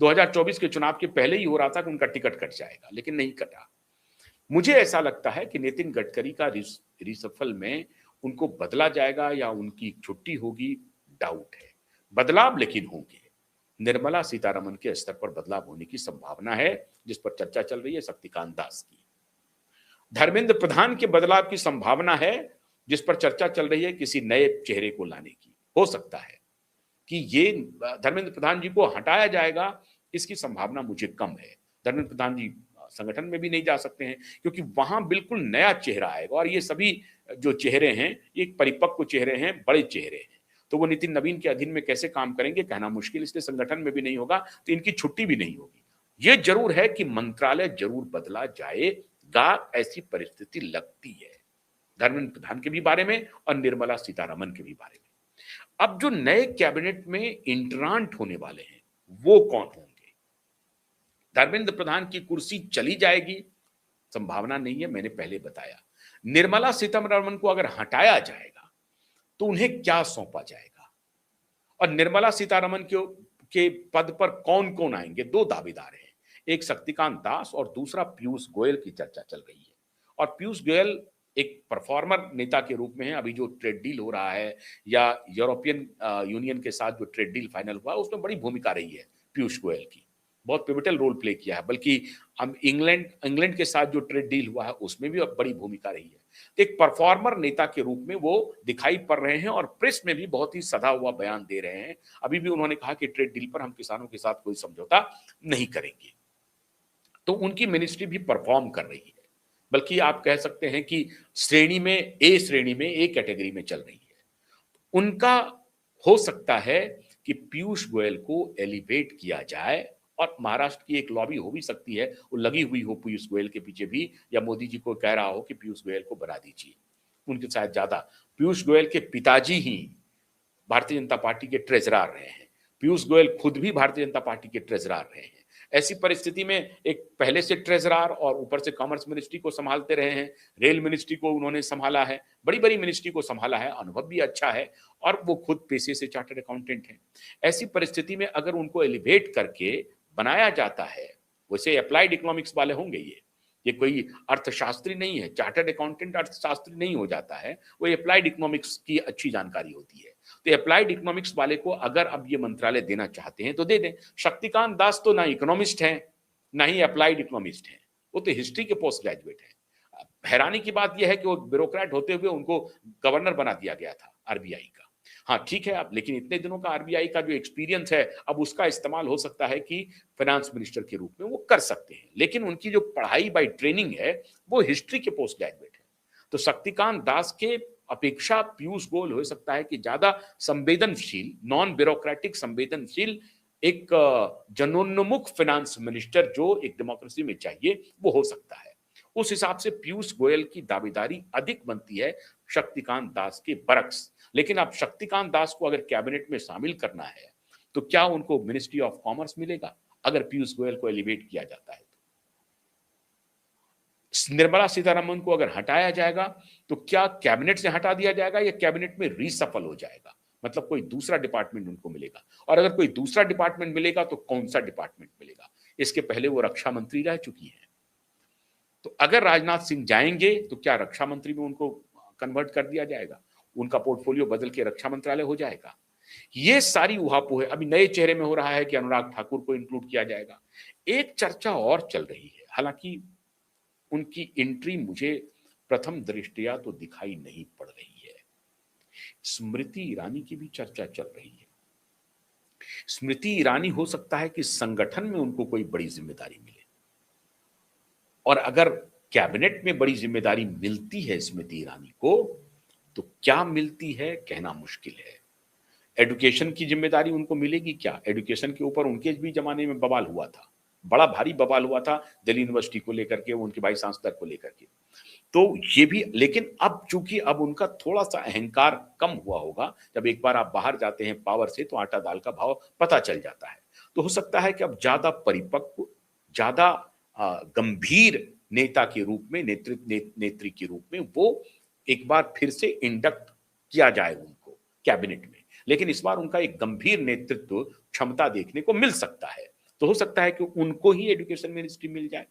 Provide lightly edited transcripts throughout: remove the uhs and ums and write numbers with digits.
2024 के चुनाव के पहले ही हो रहा था कि उनका टिकट कट जाएगा, लेकिन नहीं कटा। मुझे ऐसा लगता है कि नितिन गडकरी का रिसफल में उनको बदला जाएगा या उनकी छुट्टी होगी, डाउट है। बदलाव लेकिन होंगे। निर्मला सीतारमन के स्तर पर बदलाव होने की संभावना है, जिस पर चर्चा चल रही है शक्तिकांत दास की। धर्मेंद्र प्रधान के बदलाव की संभावना है, जिस पर चर्चा चल रही है किसी नए चेहरे को लाने की। हो सकता है कि ये धर्मेंद्र प्रधान जी को हटाया जाएगा, इसकी संभावना मुझे कम है। धर्मेंद्र प्रधान जी संगठन में भी नहीं जा सकते हैं, क्योंकि वहां बिल्कुल नया चेहरा आएगा और ये सभी जो चेहरे हैं, ये परिपक्व चेहरे हैं, बड़े चेहरे हैं। तो वो नितिन नवीन के अधीन में कैसे काम करेंगे कहना मुश्किल, इसलिए संगठन में भी नहीं होगा, तो इनकी छुट्टी भी नहीं होगी। ये जरूर है कि मंत्रालय जरूर बदला जाएगा, ऐसी परिस्थिति लगती है धर्मेंद्र प्रधान के भी बारे में और निर्मला सीतारमन के भी बारे में। अब जो नए कैबिनेट में इंटरांट होने वाले हैं, वो कौन होंगे? धर्मेंद्र प्रधान की कुर्सी चली जाएगी, संभावना नहीं है, मैंने पहले बताया। निर्मला सीतारमन को अगर हटाया जाएगा तो उन्हें क्या सौंपा जाएगा, और निर्मला सीतारमन के पद पर कौन कौन आएंगे? दो दावेदार हैं, एक शक्तिकांत दास और दूसरा पीयूष गोयल की चर्चा चल रही है। और पीयूष गोयल एक परफॉर्मर नेता के रूप में है। अभी जो ट्रेड डील हो रहा है या यूरोपियन यूनियन के साथ जो ट्रेड डील फाइनल हुआ, उसमें बड़ी भूमिका रही है पीयूष गोयल की, बहुत पिवटल रोल प्ले किया है। बल्कि हम इंग्लैंड के साथ जो ट्रेड डील हुआ है उसमें भी बड़ी भूमिका रही है। तो एक परफॉर्मर नेता के रूप में वो दिखाई पड़ रहे हैं और प्रेस में भी बहुत ही सधा हुआ बयान दे रहे हैं। अभी भी उन्होंने कहा कि ट्रेड डील पर हम किसानों के साथ कोई समझौता नहीं करेंगे। तो उनकी मिनिस्ट्री भी परफॉर्म कर रही है, बल्कि आप कह सकते हैं कि श्रेणी में ए कैटेगरी में चल रही है। उनका हो सकता है कि पीयूष गोयल को एलिवेट किया जाए, और महाराष्ट्र की एक लॉबी हो भी सकती है, वो लगी हुई हो पीयूष गोयल के पीछे भी, या मोदी जी को कह रहा हो कि पीयूष गोयल को बना दीजिए। उनके शायद ज्यादा, पीयूष गोयल के पिताजी ही भारतीय जनता पार्टी के ट्रेजरर रहे हैं, पीयूष गोयल खुद भी भारतीय जनता पार्टी के ट्रेजरर रहे हैं। ऐसी परिस्थिति में एक पहले से ट्रेजरर और ऊपर से कॉमर्स मिनिस्ट्री को संभालते रहे हैं, रेल मिनिस्ट्री को उन्होंने संभाला है, बड़ी बड़ी मिनिस्ट्री को संभाला है, अनुभव भी अच्छा है, और वो खुद पेशे से चार्टर्ड अकाउंटेंट हैं। ऐसी परिस्थिति में अगर उनको एलिवेट करके बनाया जाता है, वैसे अप्लाइड इकोनॉमिक्स वाले होंगे, ये कोई अर्थशास्त्री नहीं है, चार्टर्ड अकाउंटेंट अर्थशास्त्री नहीं हो जाता है, वो अप्लाइड इकोनॉमिक्स की अच्छी जानकारी होती है। तो अप्लाइड इकोनॉमिक्स वाले को अगर अब ये मंत्रालय देना चाहते हैं तो दे दें। शक्तिकांत दास तो ना इकोनॉमिस्ट हैं, ना ही अप्लाइड इकोनॉमिस्ट हैं, वो तो हिस्ट्री के पोस्ट ग्रेजुएट हैं। हैरानी की बात यह है कि वो ब्यूरोक्रेट होते हुए उनको गवर्नर बना दिया गया था आरबीआई का। हाँ ठीक है, अब लेकिन इतने दिनों का आरबीआई का जो एक्सपीरियंस है, अब उसका इस्तेमाल हो सकता है कि फाइनेंस मिनिस्टर के रूप में वो कर सकते हैं, लेकिन उनकी जो पढ़ाई बाय ट्रेनिंग है वो हिस्ट्री के पोस्ट ग्रेजुएट है। तो शक्तिकांत दास के अपेक्षा पीयूष गोयल हो सकता है कि ज्यादा संवेदनशील, नॉन ब्यूरोक्रेटिक संवेदनशील, एक जनोन्मुख फाइनेंस मिनिस्टर जो एक डेमोक्रेसी में चाहिए, वो हो सकता है। उस हिसाब से पीयूष गोयल की दावेदारी अधिक बनती है शक्तिकांत दास के बरक्स। लेकिन अब शक्तिकांत दास को अगर कैबिनेट में शामिल करना है तो क्या उनको मिनिस्ट्री ऑफ कॉमर्स मिलेगा अगर पीयूष गोयल को एलिवेट किया जाता है? निर्मला सीतारमन को अगर हटाया जाएगा तो क्या कैबिनेट से हटा दिया जाएगा या कैबिनेट में रीसफल हो जाएगा, मतलब कोई दूसरा डिपार्टमेंट उनको मिलेगा? और अगर कोई दूसरा डिपार्टमेंट मिलेगा तो कौन सा डिपार्टमेंट मिलेगा? इसके पहले वो रक्षा मंत्री रह चुकी है, तो अगर राजनाथ सिंह जाएंगे तो क्या रक्षा मंत्री में उनको कन्वर्ट कर दिया जाएगा, उनका पोर्टफोलियो बदल के रक्षा मंत्रालय हो जाएगा? ये सारी उहापोह है। अभी नए चेहरे में हो रहा है कि अनुराग ठाकुर को इंक्लूड किया जाएगा। एक चर्चा और चल रही है, हालांकि उनकी एंट्री मुझे प्रथम दृष्टया तो दिखाई नहीं पड़ रही है। स्मृति ईरानी की भी चर्चा चल रही है। स्मृति ईरानी हो सकता है कि संगठन में उनको कोई बड़ी जिम्मेदारी मिले, और अगर कैबिनेट में बड़ी जिम्मेदारी मिलती है स्मृति ईरानी को तो क्या मिलती है कहना मुश्किल है। एजुकेशन की जिम्मेदारी उनको मिलेगी क्या? एजुकेशन के ऊपर उनके भी जमाने में बवाल हुआ था, बड़ा भारी बवाल हुआ था दिल्ली यूनिवर्सिटी को लेकर के, उनके वाइस चांसलर को लेकर के। तो ये भी, लेकिन अब चूंकि अब उनका थोड़ा सा अहंकार कम हुआ होगा, जब एक बार आप बाहर जाते हैं पावर से तो आटा दाल का भाव पता चल जाता है, तो हो सकता है कि अब ज्यादा परिपक्व, ज्यादा गंभीर नेता के रूप में, नेत्री के रूप में वो एक बार फिर से इंडक्ट किया जाए उनको कैबिनेट में। लेकिन इस बार उनका एक गंभीर नेतृत्व क्षमता देखने को मिल सकता है। तो हो सकता है कि उनको ही एजुकेशन मिनिस्ट्री मिल जाए।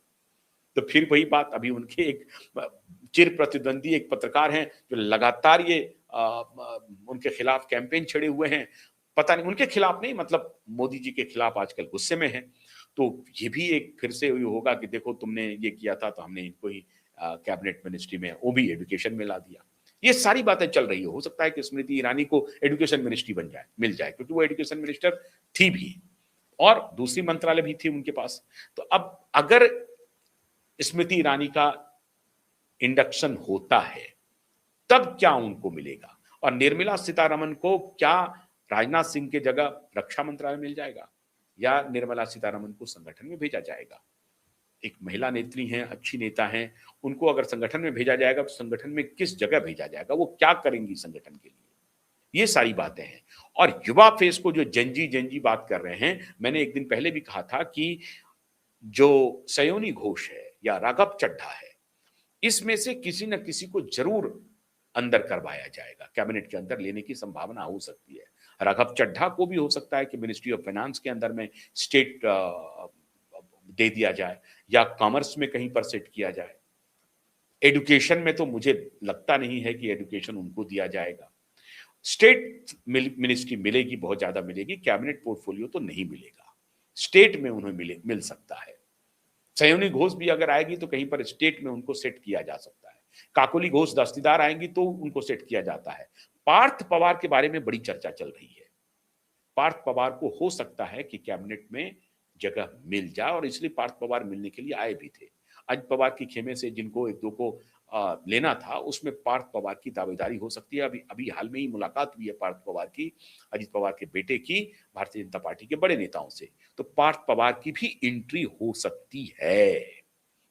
तो फिर वही बात, अभी उनके एक चिर प्रतिद्वंदी एक पत्रकार हैं जो लगातार ये उनके खिलाफ कैंपेन छेड़े हुए हैं। पता नहीं उनके खिलाफ नहीं, मतलब मोदी जी के खिलाफ आजकल गुस्से में हैं। तो ये भी एक फिर से ये होगा कि देखो तुमने ये किया था तो हमने इनको ही कैबिनेट मिनिस्ट्री में, वो भी एजुकेशन में ला दिया। ये सारी बातें चल रही है। हो सकता है कि स्मृति ईरानी को एजुकेशन मिनिस्ट्री बन जाए, मिल जाए, क्योंकि वो एजुकेशन मिनिस्टर थी भी और दूसरी मंत्रालय भी थी उनके पास। तो अब अगर स्मृति ईरानी का इंडक्शन होता है तब क्या उनको मिलेगा, और निर्मला सीतारमण को क्या राजनाथ सिंह के जगह रक्षा मंत्रालय मिल जाएगा या निर्मला सीतारमण को संगठन में भेजा जाएगा। एक महिला नेत्री हैं, अच्छी नेता हैं, उनको अगर संगठन में भेजा जाएगा तो संगठन में किस जगह भेजा जाएगा, वो क्या करेंगी संगठन के लिए, ये सारी बातें हैं। और युवा फेस को जो जंजी बात कर रहे हैं, मैंने एक दिन पहले भी कहा था कि जो सयोनी घोष है या राघव चड्ढा है, इसमें से किसी न किसी को जरूर अंदर करवाया जाएगा, कैबिनेट के अंदर लेने की संभावना हो सकती है। राघव चड्ढा को भी हो सकता है कि मिनिस्ट्री ऑफ फाइनेंस के अंदर में स्टेट दे दिया जाए या कॉमर्स में कहीं पर सेट किया जाए। एजुकेशन में तो मुझे लगता नहीं है कि एजुकेशन उनको दिया जाएगा। स्टेट मिनिस्ट्री मिलेगी, बहुत ज्यादा मिलेगी, कैबिनेट पोर्टफोलियो तो नहीं मिलेगा। स्टेट में उन्हें मिल सकता है। सयोनी घोष भी अगर आएगी तो कहीं पर स्टेट में उनको सेट किया जा सकता है। काकोली घोष दस्तीदार आएंगी तो उनको सेट किया जाता है। पार्थ पवार के बारे में बड़ी चर्चा चल रही है। पार्थ पवार को हो सकता है कि कैबिनेट में जगह मिल जाए, और इसलिए पार्थ पवार मिलने के लिए आए भी थे। अजित पवार की खेमे से जिनको एक दो को लेना था, उसमें पार्थ पवार की दावेदारी हो सकती है। अभी अभी हाल में ही मुलाकात हुई है पार्थ पवार की, अजित पवार के बेटे की, भारतीय जनता पार्टी के बड़े नेताओं से। तो पार्थ पवार की भी एंट्री हो सकती है।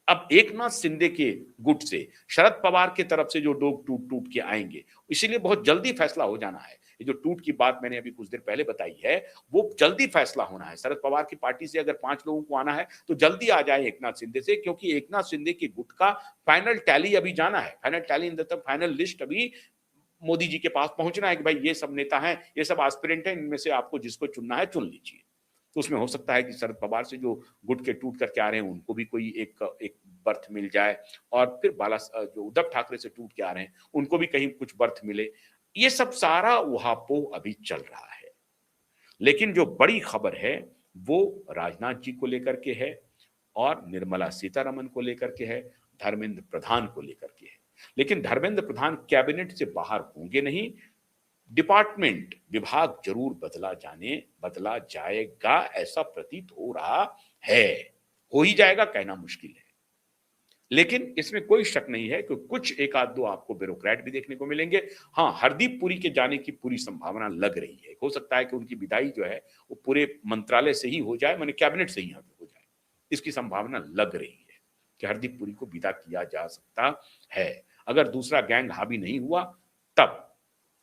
अब एकनाथ शिंदे के गुट से, शरद पवार के तरफ से जो लोग टूट टूट के आएंगे, इसीलिए बहुत जल्दी फैसला हो जाना है। ये जो टूट की बात मैंने अभी कुछ देर पहले बताई है, वो जल्दी फैसला होना है। शरद पवार की पार्टी से अगर 5 लोगों को आना है तो जल्दी आ जाए एकनाथ शिंदे से, क्योंकि एकनाथ शिंदे के गुट का फाइनल टैली अभी जाना है। Final tally in the final list अभी मोदी जी के पास पहुंचना है कि भाई ये सब नेता हैं, ये सब एस्पिरेंट हैं, इनमें से आपको जिसको चुनना है चुन लीजिए। तो उसमें हो सकता है कि शरद पवार से जो गुट के टूट करके आ रहे हैं उनको भी कोई एक बर्थ मिल जाए, और फिर जो उद्धव ठाकरे से टूट के आ रहे हैं उनको भी कहीं कुछ बर्थ मिले। ये सब सारा उहापोह अभी चल रहा है। लेकिन जो बड़ी खबर है वो राजनाथ जी को लेकर के है, और निर्मला सीतारमण को लेकर के है, धर्मेंद्र प्रधान को लेकर के है। लेकिन धर्मेंद्र प्रधान कैबिनेट से बाहर होंगे नहीं, डिपार्टमेंट, विभाग जरूर बदला जाएगा, ऐसा प्रतीत हो रहा है। हो ही जाएगा कहना मुश्किल है, लेकिन इसमें कोई शक नहीं है कि कुछ एक आध दो आपको ब्यूरोक्रेट भी देखने को मिलेंगे। हाँ, हरदीप पुरी के जाने की पूरी संभावना लग रही है। हो सकता है कि उनकी विदाई जो है वो पूरे मंत्रालय से ही हो जाए, माने कैबिनेट से ही हो जाए, इसकी संभावना लग रही है कि हरदीप पुरी को विदा किया जा सकता है, अगर दूसरा गैंग हावी नहीं हुआ तब।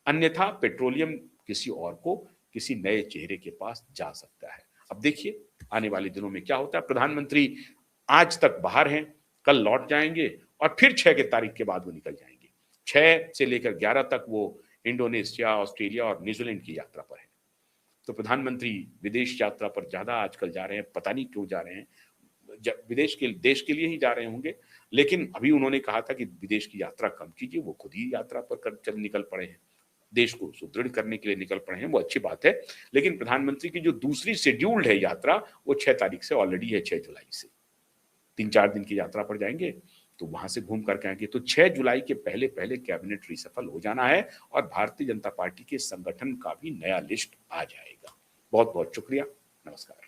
अन्यथा पेट्रोलियम किसी और को, किसी नए चेहरे के पास जा सकता है। अब देखिए आने वाले दिनों में क्या होता है। प्रधानमंत्री आज तक बाहर हैं, कल लौट जाएंगे और फिर 6 की तारीख के बाद वो निकल जाएंगे। 6 से लेकर 11 तक वो इंडोनेशिया, ऑस्ट्रेलिया और न्यूजीलैंड की यात्रा पर है। तो प्रधानमंत्री विदेश यात्रा पर ज्यादा आजकल जा रहे हैं, पता नहीं क्यों जा रहे हैं। विदेश के देश के लिए ही जा रहे होंगे, लेकिन अभी उन्होंने कहा था कि विदेश की यात्रा कम कीजिए, वो खुद ही यात्रा पर चल निकल पड़े हैं, देश को सुदृढ़ करने के लिए निकल पड़े हैं, वो अच्छी बात है। लेकिन प्रधानमंत्री की जो दूसरी शेड्यूल्ड है यात्रा, वो 6 तारीख से ऑलरेडी है, 6 जुलाई से 3-4 दिन की यात्रा पर जाएंगे, तो वहां से घूम करके आएंगे। तो 6 जुलाई के पहले पहले कैबिनेट रिसफल हो जाना है और भारतीय जनता पार्टी के संगठन का भी नया लिस्ट आ जाएगा। बहुत बहुत शुक्रिया, नमस्कार।